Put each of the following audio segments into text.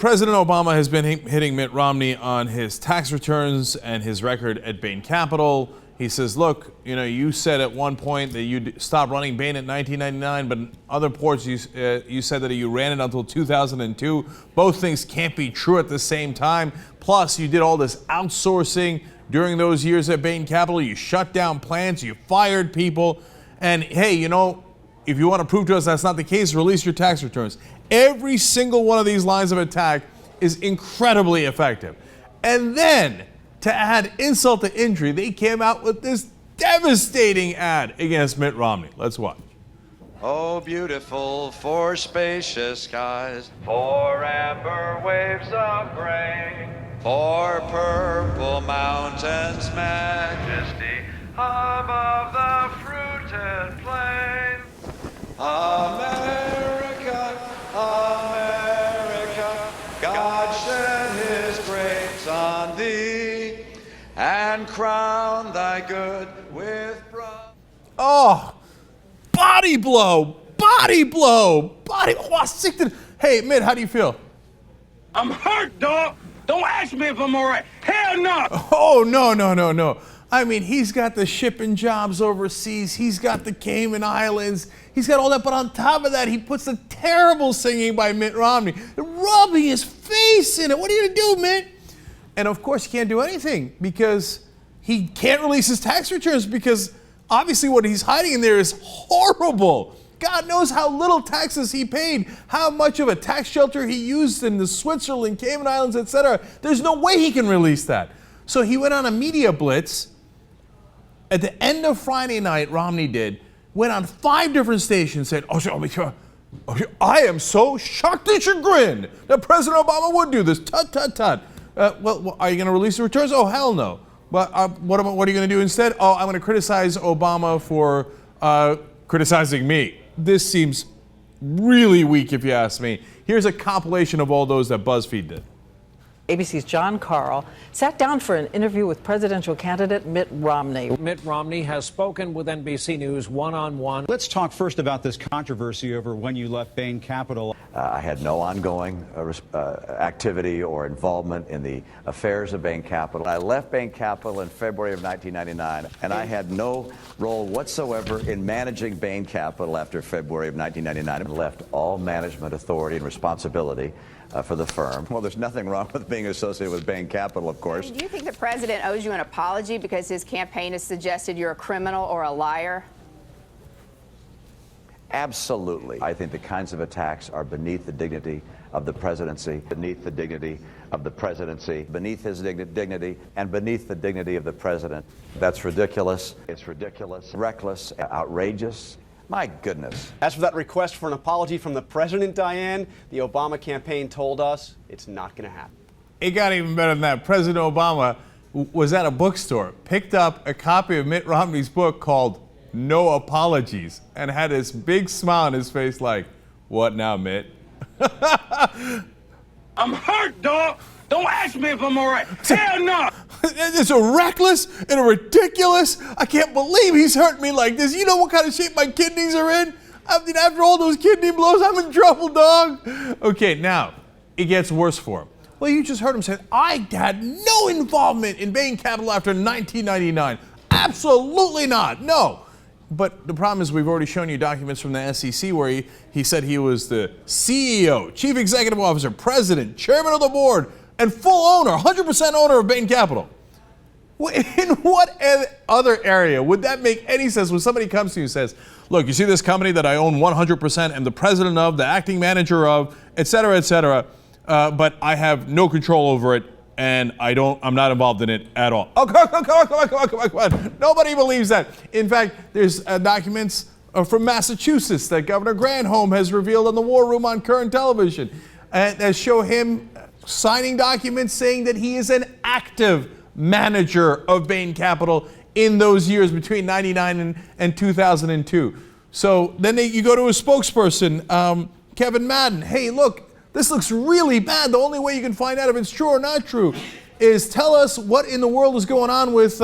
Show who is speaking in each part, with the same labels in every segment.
Speaker 1: President Obama has been hitting Mitt Romney on his tax returns and his record at Bain Capital. He says, look, you said at one point that you'd stop running Bain at 1999, but in other reports you said that you ran it until 2002. Both things can't be true at the same time. Plus, you did all this outsourcing during those years at Bain Capital. You shut down plants, you fired people. And hey, if you want to prove to us that's not the case, release your tax returns. Every single one of these lines of attack is incredibly effective. And then, to add insult to injury, they came out with this devastating ad against Mitt Romney. Let's watch.
Speaker 2: Oh, beautiful for spacious skies, for amber waves of grain, for purple mountains' majesty above the fruited plain. America, America, God shed his grace on thee and crown thy good with pride.
Speaker 1: Oh, body blow, body blow, body. Oh, sick to. Hey, Mitt, how do you feel?
Speaker 3: I'm hurt, dog. Don't ask me if I'm all right. Hell no.
Speaker 1: Oh, no. I mean, he's got the shipping jobs overseas. He's got the Cayman Islands. He's got all that. But on top of that, he puts the terrible singing by Mitt Romney, rubbing his face in it. What are you going to do, Mitt? And of course, he can't do anything because he can't release his tax returns because obviously what he's hiding in there is horrible. God knows how little taxes he paid, how much of a tax shelter he used in the Switzerland, Cayman Islands, etc. There's no way he can release that. So he went on a media blitz. At the end of Friday night, Romney went on 5 different stations, said, I am so shocked and chagrined that President Obama would do this. Tut. Well, are you going to release the returns? Oh, hell no. But what are you going to do instead? Oh, I'm going to criticize Obama for criticizing me. This seems really weak, if you ask me. Here's a compilation of all those that BuzzFeed did.
Speaker 4: ABC's John Carl sat down for an interview with presidential candidate Mitt Romney.
Speaker 5: Mitt Romney has spoken with NBC News one-on-one.
Speaker 6: Let's talk first about this controversy over when you left Bain Capital.
Speaker 7: I had no ongoing activity or involvement in the affairs of Bain Capital. I left Bain Capital in February of 1999, and I had no role whatsoever in managing Bain Capital after February of 1999. I left all management authority and responsibility for the firm. Well, there's nothing wrong with being associated with Bain Capital, of course.
Speaker 8: Do you think the president owes you an apology because his campaign has suggested you're a criminal or a liar?
Speaker 7: Absolutely. I think the kinds of attacks are beneath the dignity of the presidency, beneath the dignity of the presidency, beneath his dignity, and beneath the dignity of the president. That's ridiculous. It's ridiculous, reckless, outrageous. My goodness.
Speaker 9: As for that request for an apology from the president, Diane, the Obama campaign told us it's not going to happen.
Speaker 1: It got even better than that. President Obama was at a bookstore, picked up a copy of Mitt Romney's book called No Apologies, and had this big smile on his face like, what now, Mitt?
Speaker 3: I'm hurt, dog. Don't ask me if I'm all right. Hell no.
Speaker 1: It's a reckless and a ridiculous. I can't believe he's hurt me like this. You know what kind of shape my kidneys are in? I mean, after all those kidney blows, I'm in trouble, dog. Okay, now, it gets worse for him. Well, you just heard him say, I had no involvement in Bain Capital after 1999. Absolutely not. No. But the problem is we've already shown you documents from the SEC where he said he was the CEO, chief executive officer, president, chairman of the board, and full owner, 100% owner of Bain Capital. In what other area would that make any sense when somebody comes to you and says, look, you see this company that I own 100%, am the president of, the acting manager of, et cetera, but I have no control over it and I'm not involved in it at all. Oh, come on. Nobody believes that. In fact, there's documents from Massachusetts that Governor Granholm has revealed on the War Room on current television that show him signing documents saying that he is an active manager of Bain Capital in those years between 99 and 2002. So then you go to a spokesperson, Kevin Madden. Hey, look, this looks really bad. The only way you can find out if it's true or not true is tell us what in the world is going on with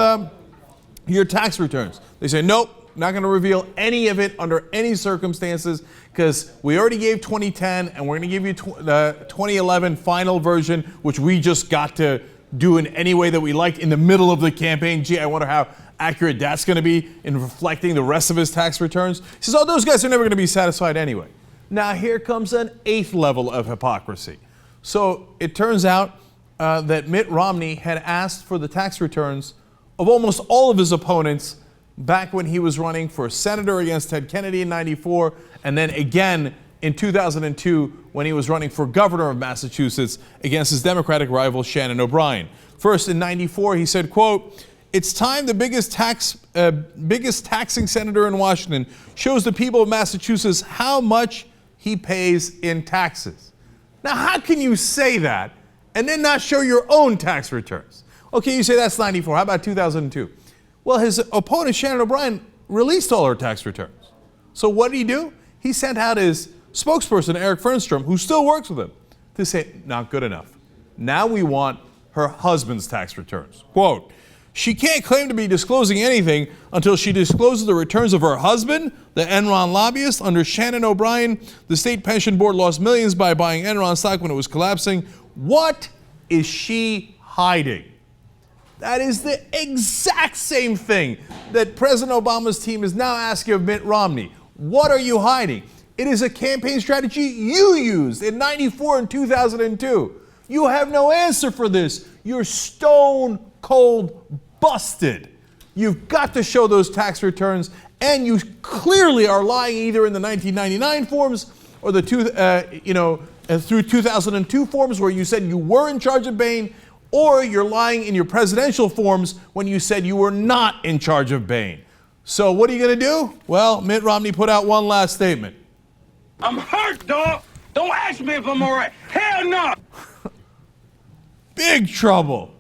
Speaker 1: your tax returns. They say, nope, Not going to reveal any of it under any circumstances because we already gave 2010 and we're going to give you the 2011 final version, which we just got to do in any way that we liked in the middle of the campaign. Gee, I wonder how accurate that's going to be in reflecting the rest of his tax returns. He says, oh, those guys are never going to be satisfied anyway. Now here comes an 8th level of hypocrisy. So it turns out that Mitt Romney had asked for the tax returns of almost all of his opponents back when he was running for senator against Ted Kennedy in '94, and then again in 2002 when he was running for governor of Massachusetts against his Democratic rival Shannon O'Brien. First in '94, he said, quote, "It's time the biggest taxing senator in Washington shows the people of Massachusetts how much he pays in taxes." Now, how can you say that and then not show your own tax returns? Okay, you say that's '94. How about 2002? Well, his opponent, Shannon O'Brien, released all her tax returns. So what did he do? He sent out his spokesperson, Eric Fernstrom, who still works with him, to say, not good enough. Now we want her husband's tax returns. Quote, "She can't claim to be disclosing anything until she discloses the returns of her husband, the Enron lobbyist. Under Shannon O'Brien, the state pension board lost millions by buying Enron stock when it was collapsing. What is she hiding?" That is the exact same thing that President Obama's team is now asking of Mitt Romney. What are you hiding? It is a campaign strategy you used in '94 and 2002. You have no answer for this. You're stone cold busted. You've got to show those tax returns, and you clearly are lying either in the 1999 forms or the through 2002 forms where you said you were in charge of Bain, or you're lying in your presidential forms when you said you were not in charge of Bain. So what are you going to do? Well, Mitt Romney put out one last statement.
Speaker 3: I'm hurt, dog. Don't ask me if I'm all right. Hell no.
Speaker 1: Big trouble.